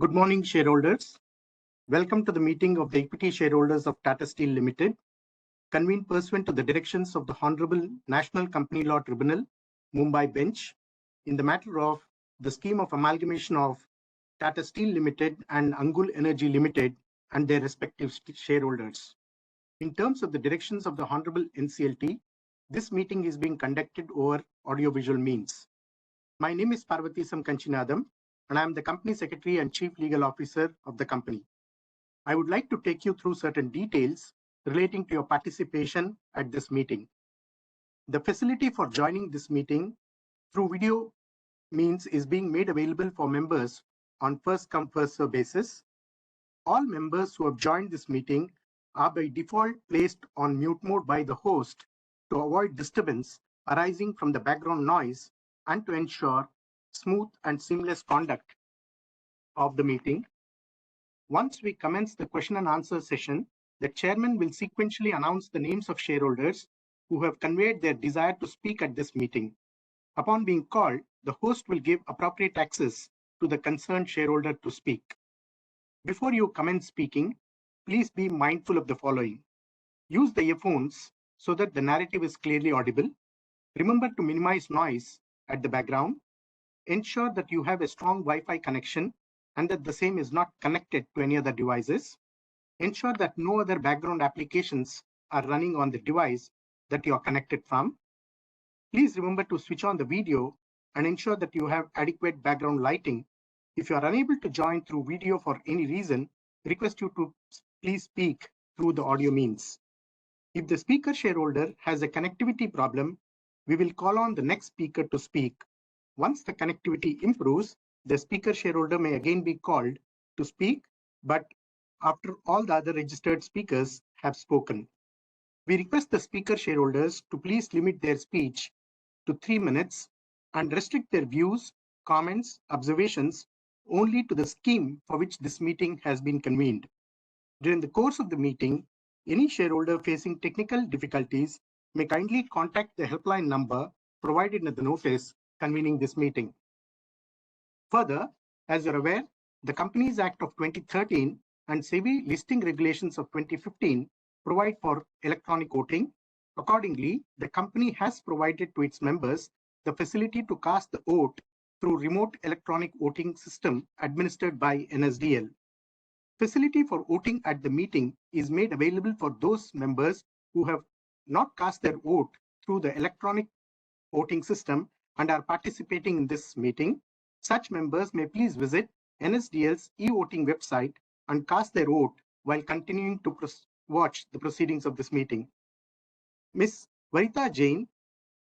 Good morning, shareholders. Welcome to the meeting of the equity shareholders of Tata Steel Limited, convened pursuant to the directions of the Hon'ble National Company Law Tribunal, Mumbai Bench, in the matter of the scheme of amalgamation of Tata Steel Limited and Angul Energy Limited and their respective shareholders. In terms of the directions of the Honorable NCLT, this meeting is being conducted over audiovisual means. My name is Parvatisam Kanchinadam, and I am the Company Secretary and Chief Legal Officer of the company. I would like to take you through certain details relating to your participation at this meeting. The facility for joining this meeting through video means is being made available for members on first-come, first-served basis. All members who have joined this meeting are by default placed on mute mode by the host to avoid disturbance arising from the background noise and to ensure smooth and seamless conduct of the meeting. Once we commence the question and answer session, the chairman will sequentially announce the names of shareholders who have conveyed their desire to speak at this meeting. Upon being called, the host will give appropriate access to the concerned shareholder to speak. Before you commence speaking, please be mindful of the following. Use the earphones so that the narrative is clearly audible. Remember to minimize noise at the background. Ensure that you have a strong Wi-Fi connection and that the same is not connected to any other devices. Ensure that no other background applications are running on the device that you are connected from. Please remember to switch on the video and ensure that you have adequate background lighting. If you are unable to join through video for any reason, request you to please speak through the audio means. If the speaker shareholder has a connectivity problem, we will call on the next speaker to speak. Once the connectivity improves, the speaker shareholder may again be called to speak, but after all the other registered speakers have spoken. We request the speaker shareholders to please limit their speech to 3 minutes and restrict their views, comments, observations only to the scheme for which this meeting has been convened. During the course of the meeting, any shareholder facing technical difficulties may kindly contact the helpline number provided in the notice convening this meeting. Further, as you're aware, the Companies Act of 2013 and SEBI listing regulations of 2015 provide for electronic voting. Accordingly, the company has provided to its members the facility to cast the vote through remote electronic voting system administered by NSDL. Facility for voting at the meeting is made available for those members who have not cast their vote through the electronic voting system and are participating in this meeting. Such members may please visit NSDL's e-voting website and cast their vote while continuing to watch the proceedings of this meeting. Ms. Varita Jain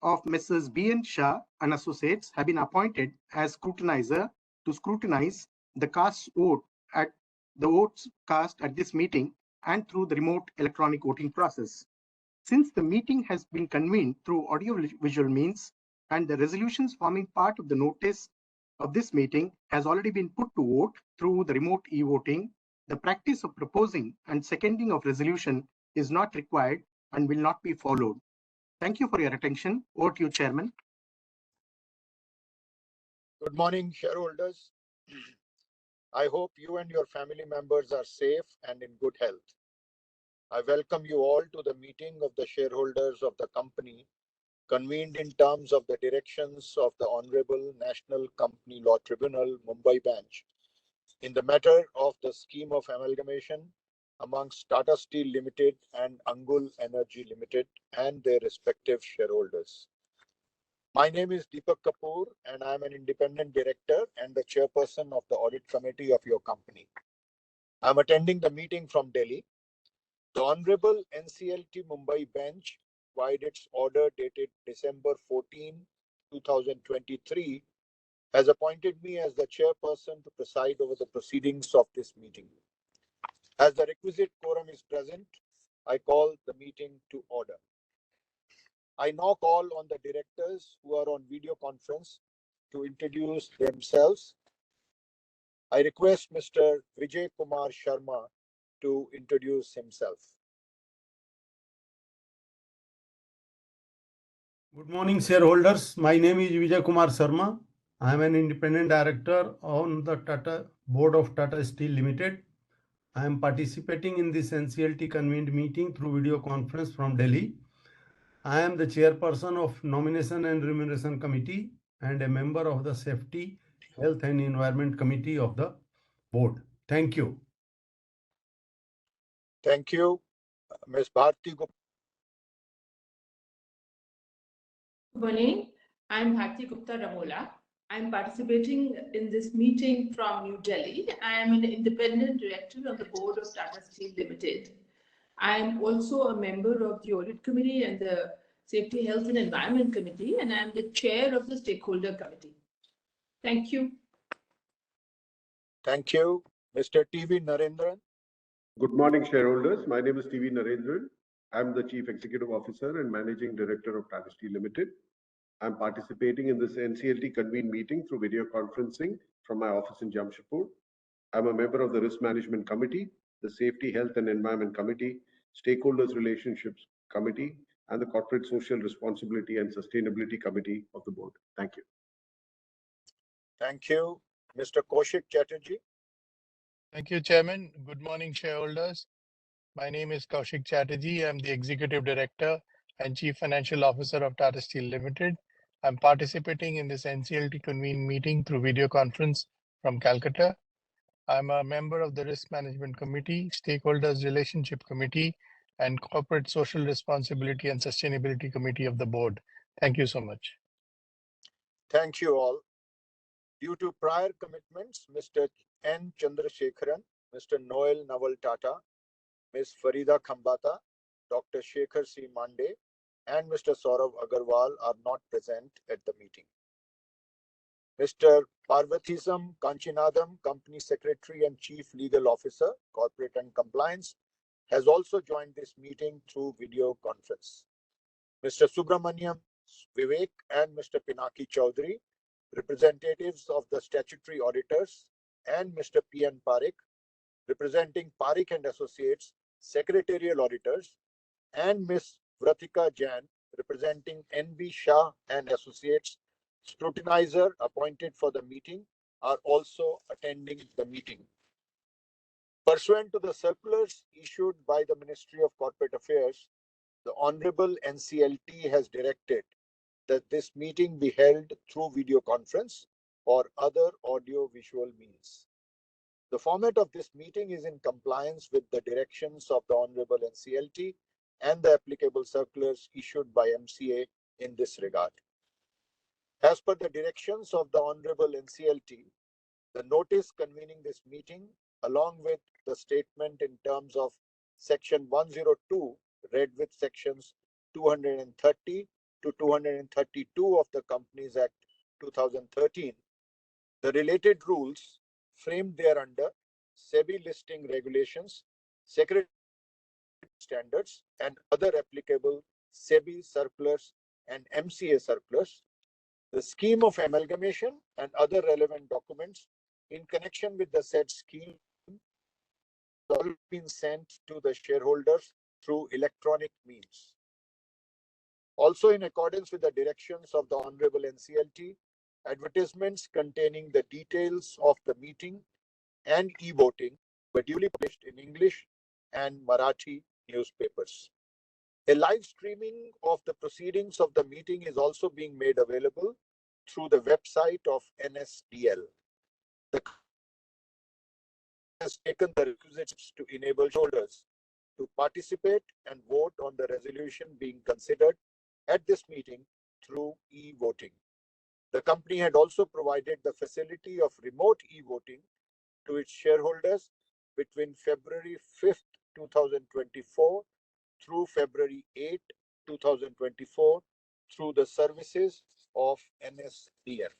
of Messrs. B.N. Shah and Associates have been appointed as scrutinizer to scrutinize the votes cast at this meeting and through the remote electronic voting process. Since the meeting has been convened through audio-visual means and the resolutions forming part of the notice of this meeting has already been put to vote through the remote e-voting, the practice of proposing and seconding of resolution is not required and will not be followed. Thank you for your attention. Over to you, Chairman. Good morning, shareholders. I hope you and your family members are safe and in good health. I welcome you all to the meeting of the shareholders of the company convened in terms of the directions of the Honorable National Company Law Tribunal, Mumbai Bench, in the matter of the scheme of amalgamation amongst Tata Steel Limited and Angul Energy Limited and their respective shareholders. My name is Deepak Kapoor, and I am an independent director and the chairperson of the audit committee of your company. I am attending the meeting from Delhi. The Honorable NCLT Mumbai Bench, by its order dated December 14, 2023, has appointed me as the chairperson to preside over the proceedings of this meeting. As the requisite quorum is present, I call the meeting to order. I now call on the directors who are on video conference to introduce themselves. I request Mr. Vijay Kumar Sharma to introduce himself. Good morning, shareholders. My name is Vijay Kumar Sharma. I am an independent director on the Tata Board of Tata Steel Limited. I am participating in this NCLT convened meeting through video conference from Delhi. I am the chairperson of Nomination and Remuneration Committee and a member of the Safety, Health and Environment Committee of the board. Thank you. Thank you. Ms. Bharti Gupta. Good morning. I'm Bharti Gupta Ramola. I'm participating in this meeting from New Delhi. I am an independent director on the board of Tata Steel Limited. I am also a member of the Audit Committee and the Safety, Health and Environment Committee, and I'm the chair of the Stakeholder Committee. Thank you. Thank you. Mr. T.V. Narendran. Good morning, shareholders. My name is T.V. Narendran. I'm the Chief Executive Officer and Managing Director of Tata Steel Limited. I'm participating in this NCLT convened meeting through video conferencing from my office in Jamshedpur. I'm a member of the Risk Management Committee, the Safety, Health and Environment Committee, Stakeholders Relationships Committee, and the Corporate Social Responsibility and Sustainability Committee of the board. Thank you. Thank you. Mr. Kaushik Chatterjee. Thank you, Chairman. Good morning, shareholders. My name is Kaushik Chatterjee. I'm the Executive Director and Chief Financial Officer of Tata Steel Limited. I'm participating in this NCLT convened meeting through video conference from Calcutta. I'm a member of the Risk Management Committee, Stakeholders Relationship Committee, and Corporate Social Responsibility and Sustainability Committee of the board. Thank you so much. Thank you all. Due to prior commitments, Mr. N. Chandrasekharan, Mr. Noel Naval Tata, Ms. Farida Khambata, Dr. Shekhar C. Mande, and Mr. Saurav Agarwal are not present at the meeting. Mr. Parvathisam Kanchinadam, Company Secretary and Chief Legal Officer, Corporate and Compliance, has also joined this meeting through video conference. Mr. Subramaniam Vivek and Mr. Pinaki Chaudhary, representatives of the statutory auditors, and Mr. P.N. Parekh, representing Parekh and Associates, secretarial auditors, and Ms. Vratika Jain, representing N.B. Shah and Associates, scrutinizer appointed for the meeting, are also attending the meeting. Pursuant to the circulars issued by the Ministry of Corporate Affairs, the Honorable NCLT has directed that this meeting be held through video conference or other audio-visual means. The format of this meeting is in compliance with the directions of the Honorable NCLT and the applicable circulars issued by MCA in this regard. As per the directions of the Honorable NCLT, the notice convening this meeting, along with the statement in terms of Section 102, read with Sections 230 to 232 of the Companies Act 2013, the related rules framed thereunder, SEBI listing regulations, secretary standards, and other applicable SEBI circulars and MCA circulars, the scheme of amalgamation and other relevant documents in connection with the said scheme have all been sent to the shareholders through electronic means. Also, in accordance with the directions of the Honorable NCLT, advertisements containing the details of the meeting and e-voting were duly published in English and Marathi newspapers. A live streaming of the proceedings of the meeting is also being made available through the website of NSDL. The company has taken the requisite steps to enable shareholders to participate and vote on the resolution being considered at this meeting through e-voting. The company had also provided the facility of remote e-voting to its shareholders between February 5th, 2024 through February 8, 2024 through the services of NSDL.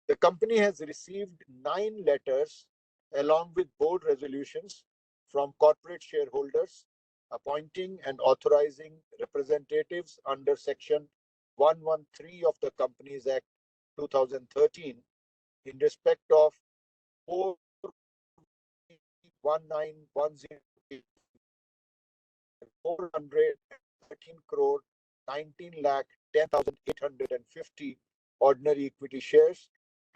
The company has received 9 letters along with board resolutions from corporate shareholders appointing and authorizing representatives under Section 113 of the Companies Act 2013 in respect of 41910 413 crore 19 lakh 10,850 ordinary equity shares,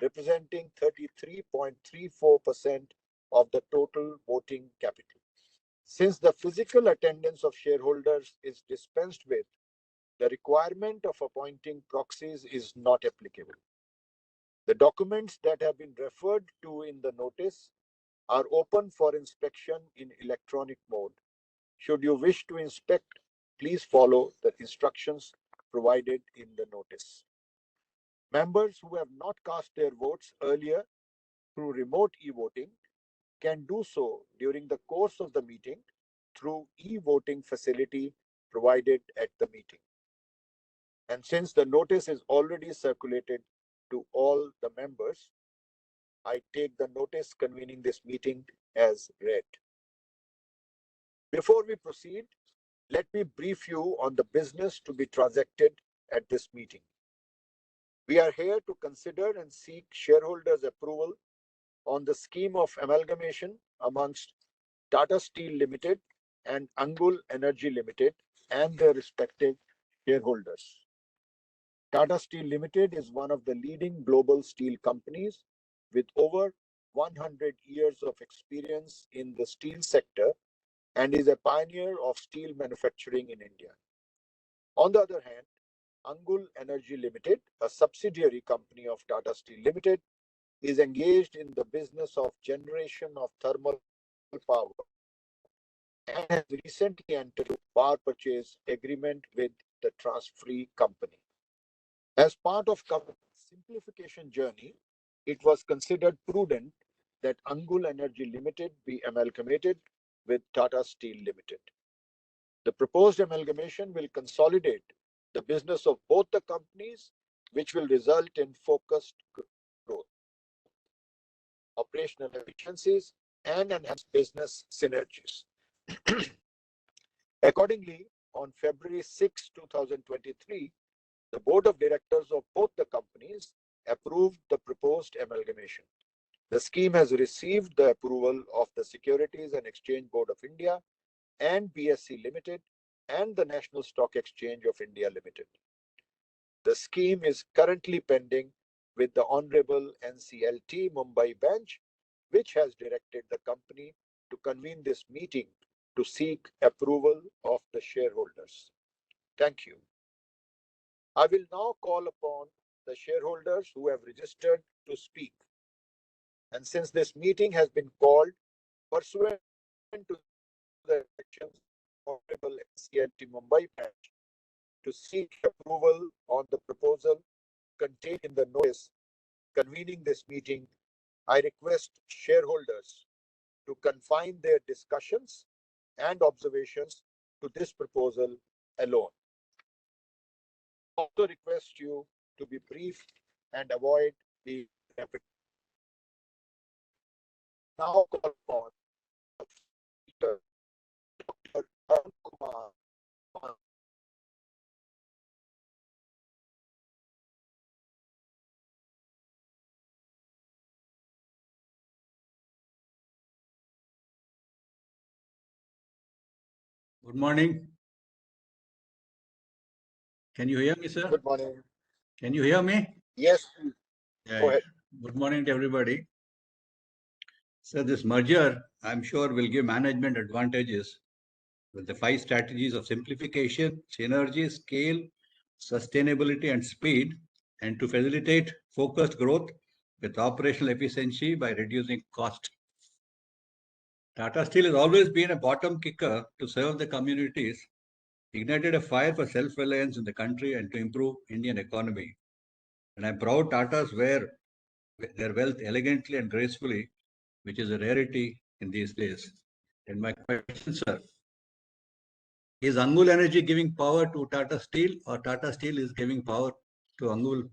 representing 33.34% of the total voting capital. Since the physical attendance of shareholders is dispensed with, the requirement of appointing proxies is not applicable. The documents that have been referred to in the notice are open for inspection in electronic mode. Should you wish to inspect, please follow the instructions provided in the notice. Members who have not cast their votes earlier through remote e-voting can do so during the course of the meeting through e-voting facility provided at the meeting. And since the notice is already circulated to all the members, I take the notice convening this meeting as read. Before we proceed, let me brief you on the business to be transacted at this meeting. We are here to consider and seek shareholders' approval on the scheme of amalgamation amongst Tata Steel Limited and Angul Energy Limited and their respective shareholders. Tata Steel Limited is one of the leading global steel companies with over 100 years of experience in the steel sector and is a pioneer of steel manufacturing in India. On the other hand, Angul Energy Limited, a subsidiary company of Tata Steel Limited, is engaged in the business of generation of thermal power and has recently entered a power purchase agreement with the Transfree company. As part of company's simplification journey, it was considered prudent that Angul Energy Limited be amalgamated with Tata Steel Limited. The proposed amalgamation will consolidate the business of both the companies, which will result in focused growth, operational efficiencies, and enhanced business synergies. Accordingly, on February 6, 2023, the board of directors of both the companies approved the proposed amalgamation. The scheme has received the approval of the Securities and Exchange Board of India and BSE Limited and the National Stock Exchange of India Limited. The scheme is currently pending with the Hon'ble NCLT Mumbai Bench, which has directed the company to convene this meeting to seek approval of the shareholders. Thank you. I will now call upon the shareholders who have registered to speak. And since this meeting has been called pursuant to the actions of Hon'ble NCLT Mumbai Bench to seek approval on the proposal contained in the notice convening this meeting, I request shareholders to confine their discussions and observations to this proposal alone. I also request you to be brief and avoid the repetition. Now call upon Dr. Kumar. Good morning. Can you hear me, sir? Good morning. Can you hear me? Yes. Yeah, Go ahead. Good morning to everybody. So this merger, I'm sure, will give management advantages with the 5 strategies of simplification, synergy, scale, sustainability, and speed, and to facilitate focused growth with operational efficiency by reducing cost. Tata Steel has always been a bottom kicker to serve the communities, ignited a fire for self-reliance in the country and to improve Indian economy. And I'm proud Tatas wear their wealth elegantly and gracefully, which is a rarity in these days. And my question, sir, is Angul Energy giving power to Tata Steel, or Tata Steel is giving power to Angul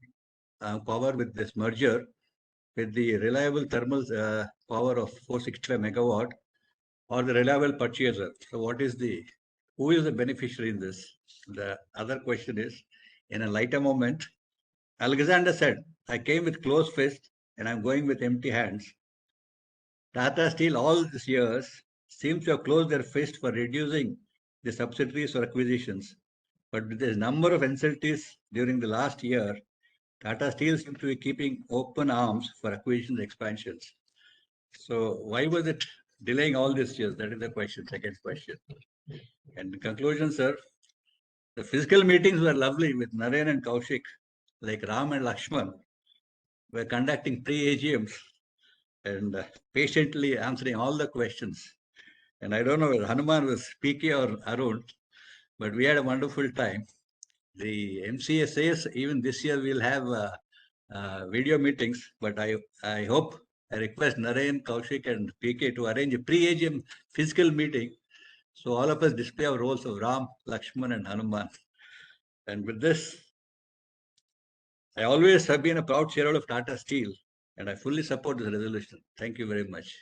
power with this merger with the reliable thermal power of 465 megawatt, or the reliable purchaser? So who is the beneficiary in this? The other question is, in a lighter moment, Alexander said, I came with closed fists and I'm going with empty hands. Tata Steel all these years seems to have closed their fist for reducing the subsidiaries or acquisitions. But with the number of NCLTs during the last year, Tata Steel seems to be keeping open arms for acquisitions expansions. So why was it delaying all these years? That is the question, second question. And in conclusion, sir, the physical meetings were lovely with Naren and Kaushik, like Ram and Lakshman were conducting pre-AGMs and patiently answering all the questions. And I don't know whether Hanuman was PK or Arun, but we had a wonderful time. The MCA says even this year we'll have video meetings, but I request Naren, Kaushik and PK to arrange a pre-AGM physical meeting, so all of us display our roles of Ram, Lakshman and Hanuman. And with this, I always have been a proud shareholder of Tata Steel, and I fully support this resolution. Thank you very much.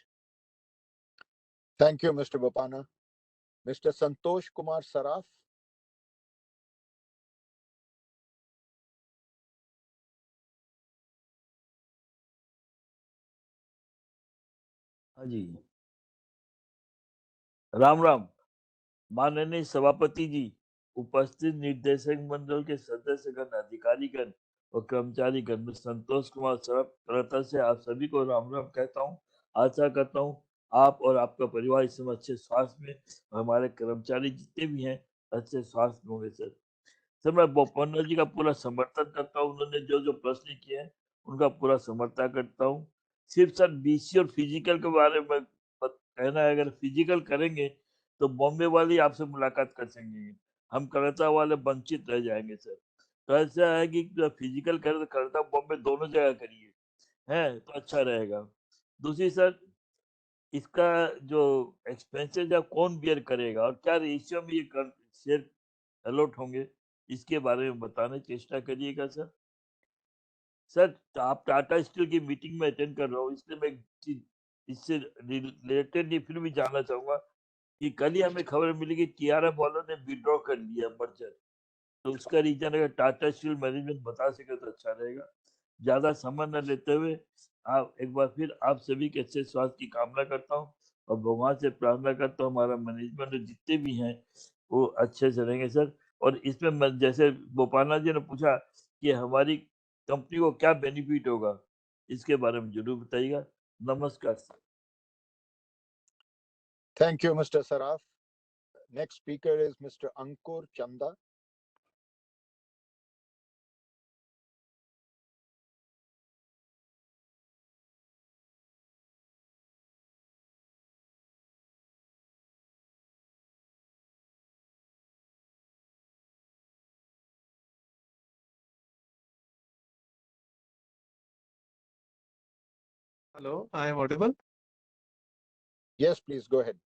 Thank you, Mr. Bopana. Mr. Santosh Kumar Saraf. हाँ जी, राम राम। माननीय सभापति जी, उपस्थित निर्देशक मंडल के सदस्यगण, अधिकारीगण और कर्मचारीगण, मैं Santosh Kumar Surf करता से आप सभी को राम राम कहता हूँ। आशा करता हूँ आप और आपका परिवार इस समय अच्छे स्वास्थ्य में, हमारे कर्मचारी जितने भी हैं अच्छे स्वास्थ्य में होंगे। सर मैं बोपन्ना जी का पूरा समर्थन करता हूँ, उन्होंने जो जो प्रश्न किए हैं उनका पूरा समर्थन करता हूँ। सिर्फ सर बीसी और फिजिकल के बारे में कहना है, अगर फिजिकल करेंगे तो बॉम्बे वाले आपसे मुलाकात कर सकेंगे, हम कलकत्ता वाले वंचित रह जाएंगे सर। तो ऐसा है कि फिजिकल करें तो कलकत्ता बॉम्बे दोनों जगह करिए, है तो अच्छा रहेगा। दूसरी सर, इसका जो एक्सपेंसेस है कौन बियर करेगा और क्या रेशियो में ये शेयर अलॉट होंगे, इसके बारे में बताने की चेष्टा करिएगा सर। सर आप टाटा स्टील की मीटिंग में अटेंड कर रहा हूँ, इसलिए मैं इससे रिलेटेड फिर भी जानना चाहूंगा कि कल ही हमें खबर मिली कि टीआरएफ वालों ने विड्रॉ कर लिया मर्जर, तो उसका रीजन अगर टाटा स्टील मैनेजमेंट बता सके तो अच्छा रहेगा। ज्यादा समय न लेते हुए आप एक बार फिर आप सभी के अच्छे स्वास्थ्य की कामना करता हूँ और भगवान से प्रार्थना करता हूँ हमारा मैनेजमेंट जितने भी हैं वो अच्छे से रहेंगे सर। और इसमें जैसे बोपाना जी ने पूछा कि हमारी कंपनी को क्या बेनिफिट होगा, इसके बारे में जरूर बताइएगा। नमस्कार sir. Thank you, Mr. Saraf. Next speaker is Mr. Ankur Chanda. Hello, I am audible? Yes, please go ahead.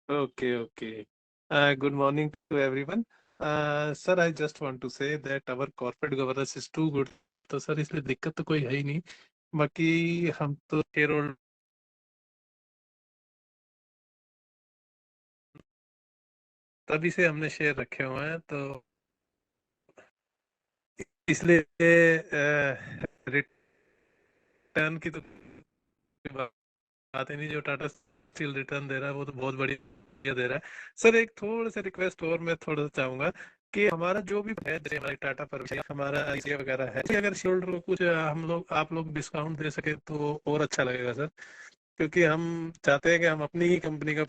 Okay. Good morning to everyone. Sir, I just want to say that our corporate governance is too good. तो sir इसलिए दिक्कत तो कोई है ही नहीं, बाकी हम तो शेयर होल्डर तभी से हमने शेयर रखे हुए हैं, तो इसलिए रिटर्न की तो बात ही नहीं। जो टाटा स्टील रिटर्न दे रहा है वो तो बहुत बढ़िया दे रहा है। सर एक थोड़ा सा रिक्वेस्ट और मैं थोड़ा सा चाहूंगा कि हमारा जो भी है, जैसे हमारे टाटा पर हमारा आईसीआई वगैरह है, अगर शेयर होल्डर को कुछ आप लोग डिस्काउंट दे सके तो और अच्छा लगेगा सर, क्योंकि हम चाहते हैं कि हम अपनी ही कंपनी का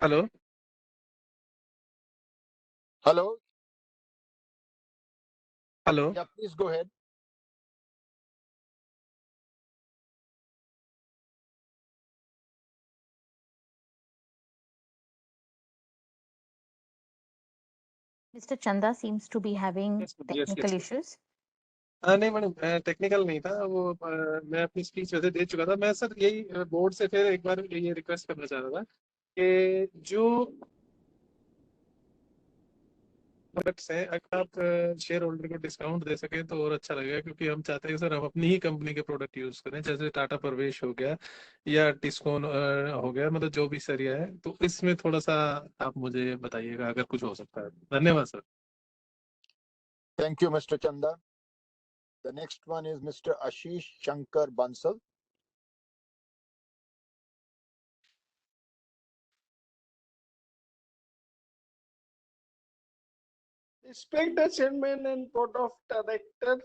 hello Hello. Hello Yeah, please go ahead. Mr. Chanda seems to be having Yes, technical issues. नहीं मैडम टेक्निकल नहीं था वो मैं अपनी स्पीच वैसे दे चुका था। मैं सर यही बोर्ड से फिर एक बार ये रिक्वेस्ट करना चाह रहा था कि जो प्रोडक्ट्स हैं अगर आप शेयर होल्डर को डिस्काउंट दे सकें तो और अच्छा लगेगा, क्योंकि हम चाहते हैं सर हम अपनी ही कंपनी के प्रोडक्ट यूज करें, जैसे टाटा प्रवेश हो गया या टिस्कोन हो गया, मतलब जो भी सरिया है। तो इसमें थोड़ा सा आप मुझे बताइएगा अगर कुछ हो सकता है। धन्यवाद sir. Thank you, Mr. Chanda. The next one is Mr. Ashish Shankar Bansal. Respected Chairman and Board of Directors,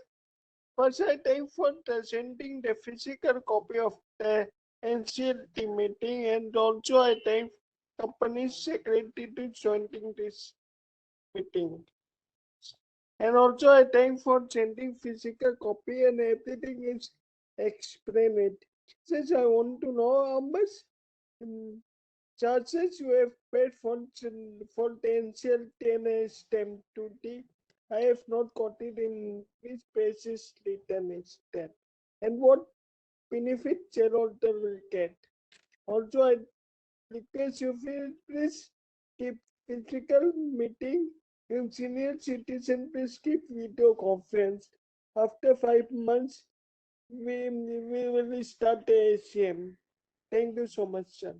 first I thank for presenting the physical copy of the NCLT meeting, and also I thank Company Secretary to joining this meeting. And also I thank for sending physical copy and everything is explained. Since I want to know how much charges you have paid for the NCLT and stamp duty. I have not got it in which basis return is that, and what benefit shareholder will get. Also, I request you please keep physical meeting in senior citizen. Please keep video conference. After 5 months, we will start the ACM. Thank you so much, sir.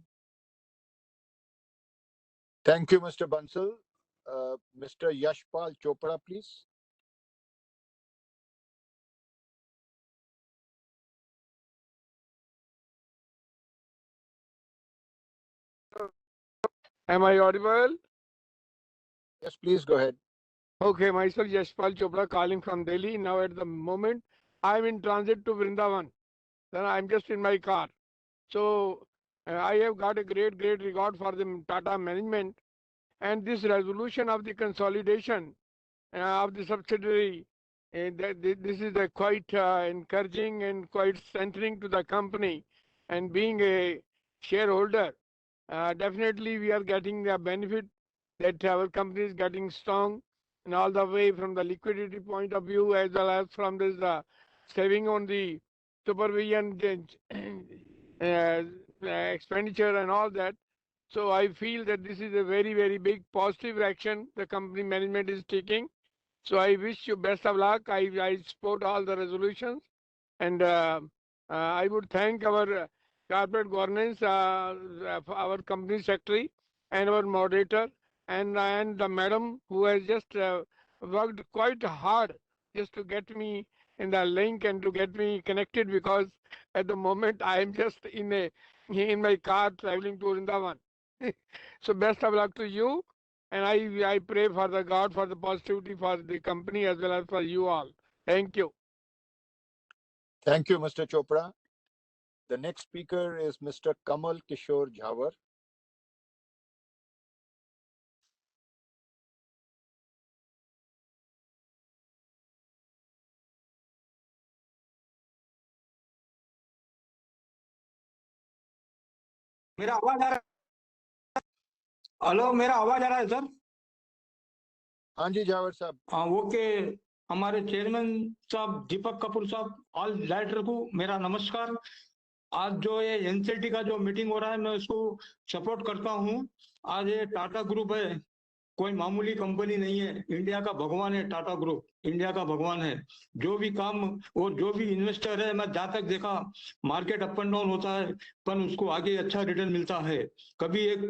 Thank you, Mr. Bansal. Mr. Yashpal Chopra, please. Am I audible? Yes, please go ahead. Okay, myself Yashpal Chopra calling from Delhi. Now at the moment, I'm in transit to Vrindavan. Then I'm just in my car. So I have got a great regard for the Tata management, and this resolution of the consolidation of the subsidiary. This is a quite encouraging and quite strengthening to the company. And being a shareholder, definitely we are getting the benefit that our company is getting strong, and all the way from the liquidity point of view as well as from this saving on the supervision expenditure and all that. So I feel that this is a very big positive action the company management is taking. So I wish you best of luck. I support all the resolutions, and I would thank our corporate governance, our company secretary, and our moderator, and the madam who has just worked quite hard just to get me in the link and to get me connected, because at the moment I am just in my car traveling to Vrindavan. So best of luck to you. And I pray for the God for the positivity for the company as well as for you all. Thank you. Thank you, Mr. Chopra. The next speaker is Mr. Kamal Kishore Jhawar. मेरा आवाज आ रहा है? Hello, मेरा आवाज आ रहा है sir? हाँ जी जावर साहब। हाँ, ओके। हमारे चेयरमैन साहब दीपक कपूर साहब, ऑल डायरेक्टर को मेरा नमस्कार। आज जो ये एनसीएलटी का जो मीटिंग हो रहा है, मैं उसको सपोर्ट करता हूँ। आज ये टाटा ग्रुप है, कोई मामूली कंपनी नहीं है। इंडिया का भगवान है टाटा ग्रुप, इंडिया का भगवान है। जो भी काम और जो भी इन्वेस्टर है, मैं जहाँ तक देखा मार्केट अप एंड डाउन होता है, पर उसको आगे अच्छा रिटर्न मिलता है। कभी एक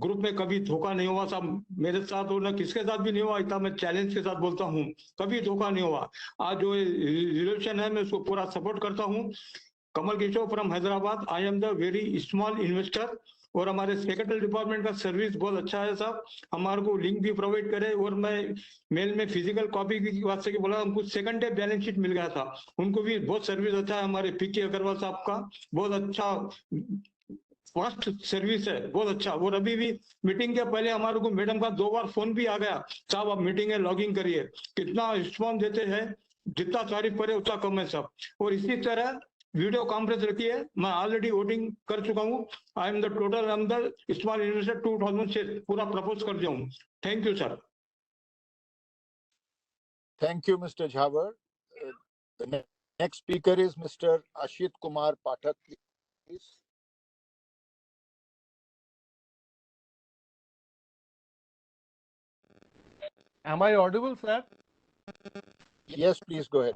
ग्रुप में कभी धोखा नहीं हुआ साहब, मेरे साथ और ना किसके साथ भी नहीं हुआ। इतना मैं चैलेंज के साथ बोलता हूँ, कभी धोखा नहीं हुआ। आज जो रिजोल्यूशन है, मैं उसको पूरा सपोर्ट करता हूँ। Kamal Kishore from Hyderabad, I am the very small investor. और हमारे सेक्रेटरी डिपार्टमेंट का सर्विस बहुत अच्छा है साहब, हमारे को लिंक भी प्रोवाइड करे। और मैं मेल में फिजिकल कॉपी की वास्ते की बोला, हमको सेकंड डे बैलेंस शीट मिल गया था। उनको भी बहुत सर्विस अच्छा है। हमारे पीके अग्रवाल साहब का बहुत अच्छा फास्ट सर्विस है, बहुत अच्छा। और अभी भी मीटिंग के पहले हमारे को मैडम का 2 बार फोन भी आ गया, साहब आप मीटिंग है लॉगिंग करिए। कितना रिस्पॉन्स देते हैं, जितना तारीफ करे उतना कम है सब। और इसी तरह वीडियो कॉन्फ्रेंस रखी है, मैं ऑलरेडी वोटिंग कर चुका हूँ। आई एम द स्मॉल इन्वेस्टर 2006 पूरा प्रपोज कर दिया हूँ। Thank you sir. Thank you, Mr. Jhavar. The next speaker is Mr. Ashit Kumar Pathak, please. Am I audible, sir? Yes, please go ahead.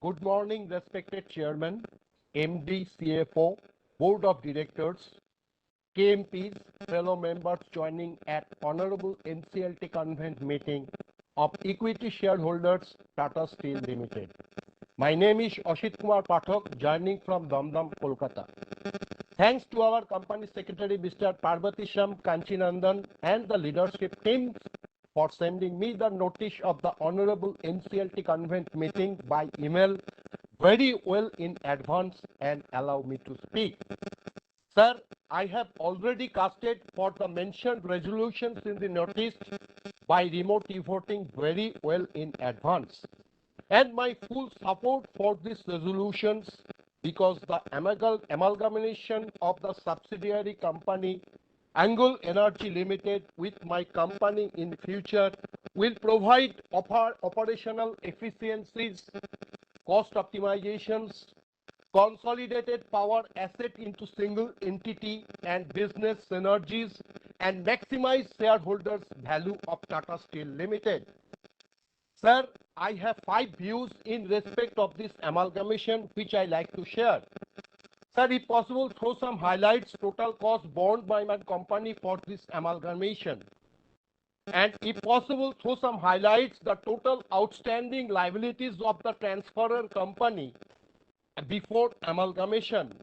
Good morning, respected Chairman, MD, CFO, Board of Directors, KMPs, fellow members joining at Honorable NCLT Convened meeting of Equity Shareholders Tata Steel Limited. My name is Ashit Kumar Pathak, joining from Damdam, Kolkata. Thanks to our company secretary, Mr. Parvatisham Kanchinandan, and the leadership team for sending me the notice of the Honorable NCLT Convened meeting by email very well in advance and allow me to speak. Sir, I have already casted for the mentioned resolutions in the notice by remote voting very well in advance. And my full support for these resolutions because the amalgamation of the subsidiary company Angul Energy Limited with my company in future will provide operational efficiencies, cost optimizations, consolidated power asset into single entity and business synergies, and maximize shareholders' value of Tata Steel Limited. Sir, I have 5 views in respect of this amalgamation which I like to share. Sir, if possible, throw some highlights, total cost borne by my company for this amalgamation. And if possible, throw some highlights, the total outstanding liabilities of the transferor company before amalgamation,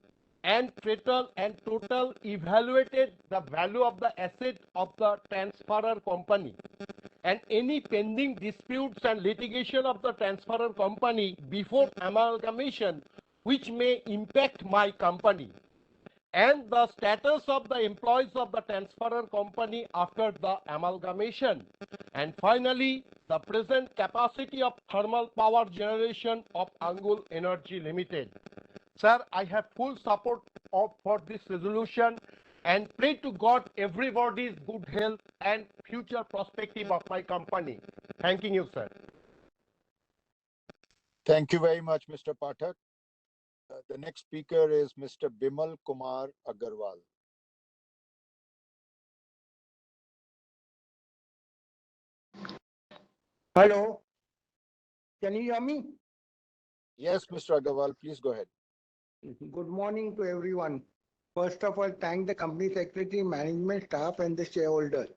and total evaluated the value of the asset of the transferor company, and any pending disputes and litigation of the transferor company before amalgamation which may impact my company, and the status of the employees of the transferor company after the amalgamation, and finally the present capacity of thermal power generation of Angul Energy Limited. Sir, I have full support for this resolution and pray to God everybody's good health and future perspective of my company. Thanking you, sir. Thank you very much, Mr. Pathak. The next speaker is Mr. Bimal Kumar Agarwal. Hello, can you hear me? Yes, Mr. Agarwal, please go ahead. Good morning to everyone. First of all, thank the company secretary, management staff, and the shareholders.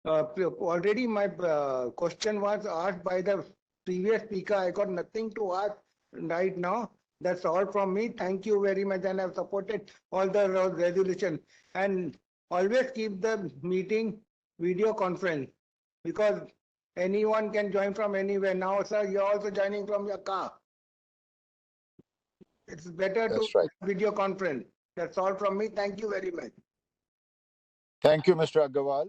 Already my question was asked by the previous speaker. I got nothing to ask right now. That's all from me. Thank you very much, and I've supported all the resolution. And always keep the meeting video conference because anyone can join from anywhere. Now, sir, you're also joining from your car. It's better to video conference. That's all from me. Thank you very much. Thank you, Mr. Agarwal.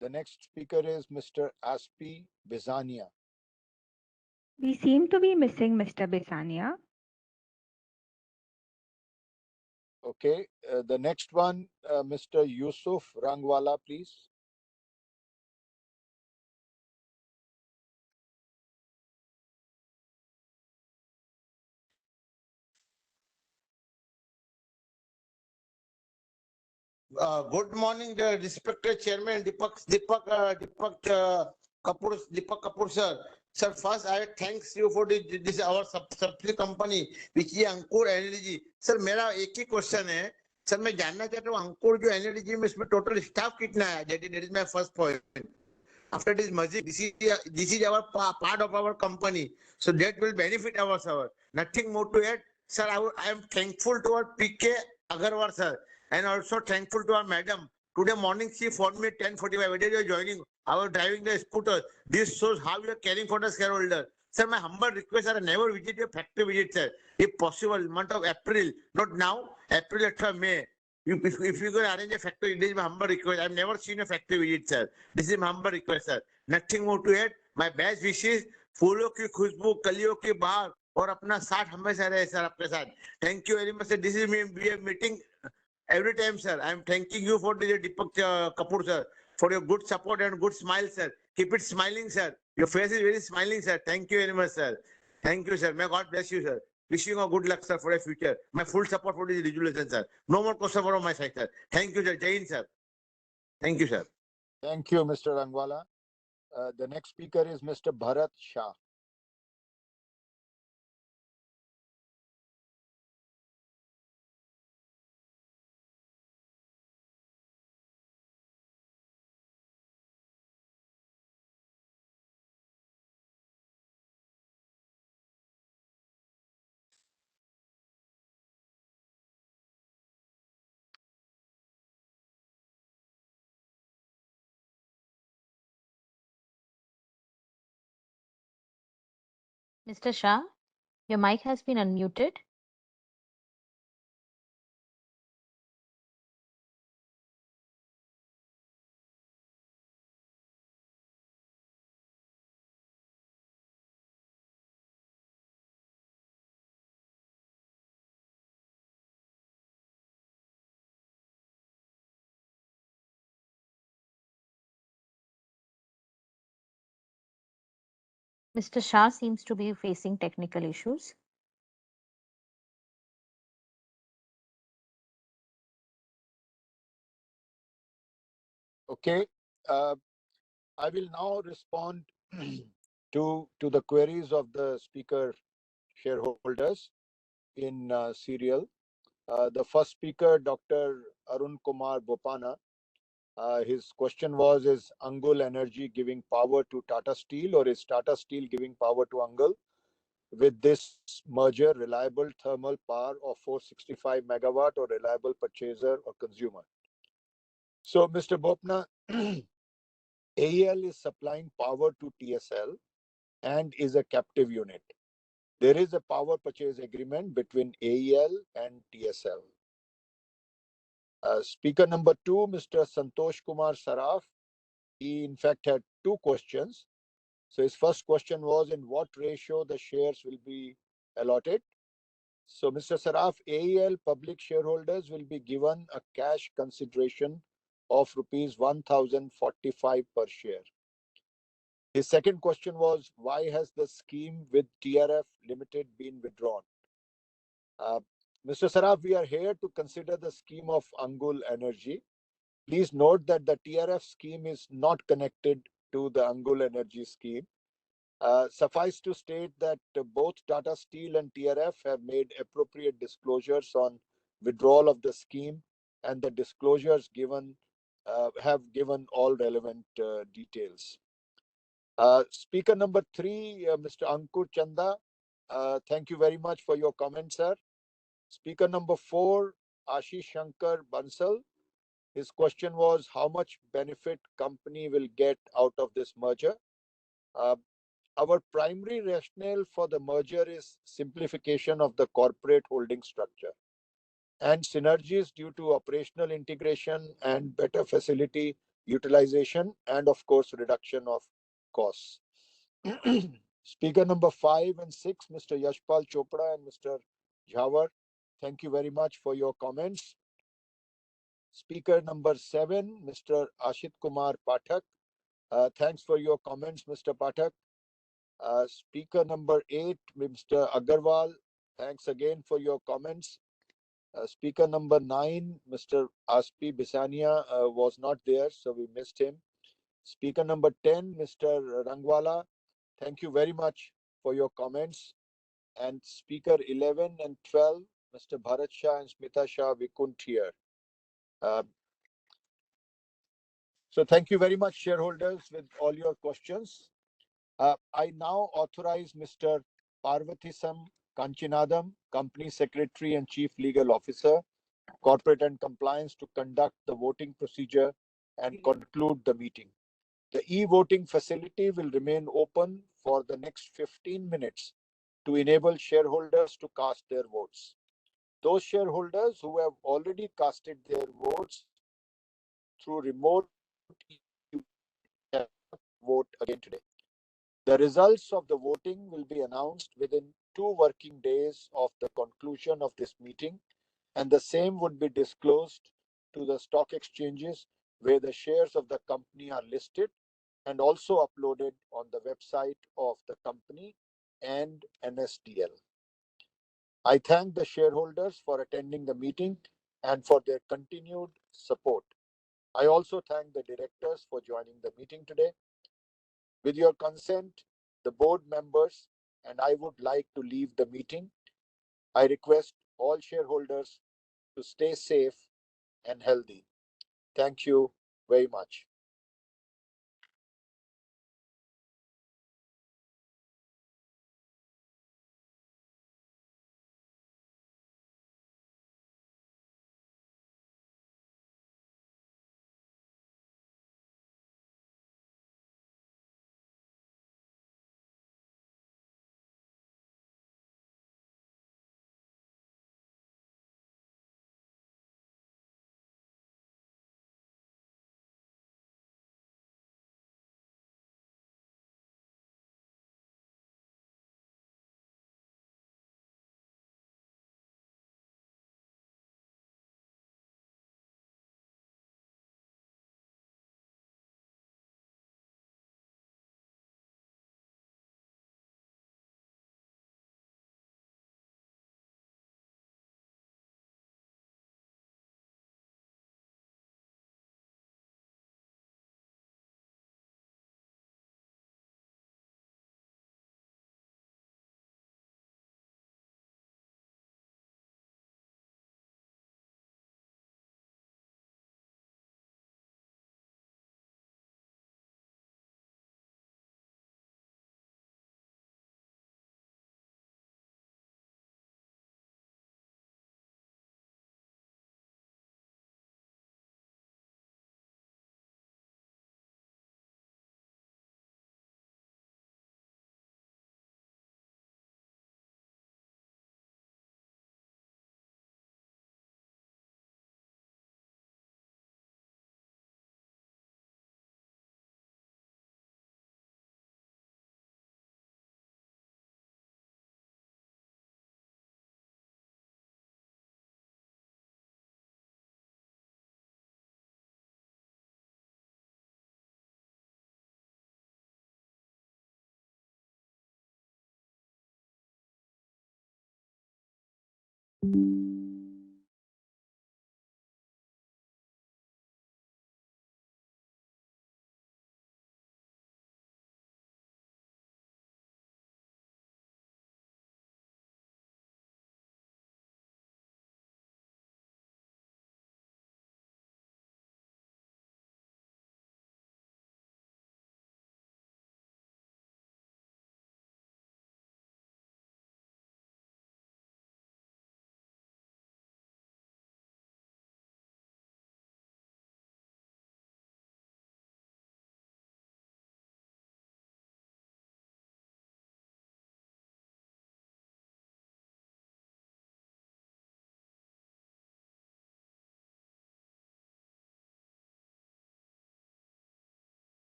The next speaker is Mr. Aspi Bizania. We seem to be missing Mr. Bisania. Okay, the next one, Mr. Yusuf Rangwala, please. Good morning, the respected Chairman Deepak Kapoor sir. Sir, first I thanks you for this our subsidiary company which is Angul Energy. Sir, मेरा एक ही question है sir, मैं जानना चाहता हूँ अंकुर जो energy में इसमें टोटल स्टाफ कितना है? That is my first point. After this merging, this is our part of our company, so that will benefit our server. Nothing more to add, sir. I am thankful to our PK Agarwal sir, and also thankful to our madam. Today morning she phoned me 10:45. Whether you are joining, I was driving the scooter. This shows how you are caring for the shareholder. Sir, my humble request, sir, never visit your factory visit, sir. If possible, month of April, not now, April or May. If you can arrange a factory, this is my humble request. I've never seen a factory visit, sir. This is my humble request, sir. Nothing more to add. My best wishes. फूलों की खुशबू कलियों की बहार और अपना साथ हमेशा रहे सर आपके साथ. Thank you very much, sir. This is me. We are meeting every time, sir. I am thanking you for the Deepak Kapoor, sir, for your good support and good smile, sir. Keep it smiling, sir. Your face is very smiling, sir. Thank you very much, sir. Thank you, sir. May God bless you, sir. Wishing you good luck, sir, for the future. My full support for this resolution, sir. No more question from my side, sir. Thank you, sir. Jai Hind, sir. Thank you, sir. Thank you, Mr. Rangwala. The next speaker is Mr. Bharat Shah. Mr. Shah, your mic has been unmuted. Mr. Shah seems to be facing technical issues. Okay. I will now respond to the queries of the speaker shareholders in serial. The first speaker, Dr. Arun Kumar Bopana, his question was, is Angul Energy giving power to Tata Steel, or is Tata Steel giving power to Angul? With this merger, reliable thermal power of 465 megawatt or reliable purchaser or consumer? So, Mr. Bopna, AEL is supplying power to TSL and is a captive unit. There is a power purchase agreement between AEL and TSL. Speaker number 2, Mr. Santosh Kumar Saraf, he in fact had two questions. So his first question was, in what ratio the shares will be allotted? So Mr. Saraf, AEL public shareholders will be given a cash consideration of rupees 1045 per share. His second question was, why has the scheme with TRF Limited been withdrawn? Mr. Saraf, we are here to consider the scheme of Angul Energy. Please note that the TRF scheme is not connected to the Angul Energy scheme. Suffice to state that both Tata Steel and TRF have made appropriate disclosures on withdrawal of the scheme, and the disclosures given have given all relevant details. Speaker number 3, Mr. Ankur Chanda, thank you very much for your comment, sir. Speaker number 4, Ashish Shankar Bansal, his question was, how much benefit company will get out of this merger? Our primary rationale for the merger is simplification of the corporate holding structure and synergies due to operational integration and better facility utilization, and of course reduction of costs. Speaker number 5 and 6, Mr. Yashpal Chopra and Mr. Jhawar, thank you very much for your comments. Speaker number 7, Mr. Ashit Kumar Pathak, thanks for your comments, Mr. Pathak. Speaker number 8, Mr. Agarwal, thanks again for your comments. Speaker number 9, Mr. Aspi Bisania, was not there, so we missed him. Speaker number 10, Mr. Rangwala, thank you very much for your comments. And Speaker 11 and 12, Mr. Bharat Shah and Smita Shah, we couldn't hear. So thank you very much, shareholders, with all your questions. I now authorize Mr. Parvathisam Kanchinadam, Company Secretary and Chief Legal Officer, Corporate and Compliance, to conduct the voting procedure and conclude the meeting. The e-voting facility will remain open for the next 15 minutes to enable shareholders to cast their votes. Those shareholders who have already casted their votes through remote vote again today. The results of the voting will be announced within 2 working days of the conclusion of this meeting, and the same would be disclosed to the stock exchanges where the shares of the company are listed and also uploaded on the website of the company and NSDL. I thank the shareholders for attending the meeting and for their continued support. I also thank the directors for joining the meeting today. With your consent, the board members and I would like to leave the meeting. I request all shareholders to stay safe and healthy. Thank you very much.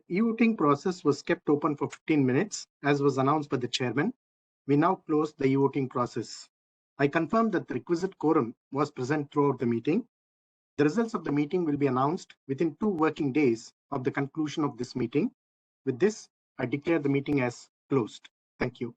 E-voting process was kept open for 15 minutes, as was announced by the chairman. We now close the e-voting process. I confirm that the requisite quorum was present throughout the meeting. The results of the meeting will be announced within 2 working days of the conclusion of this meeting. With this, I declare the meeting as closed. Thank you.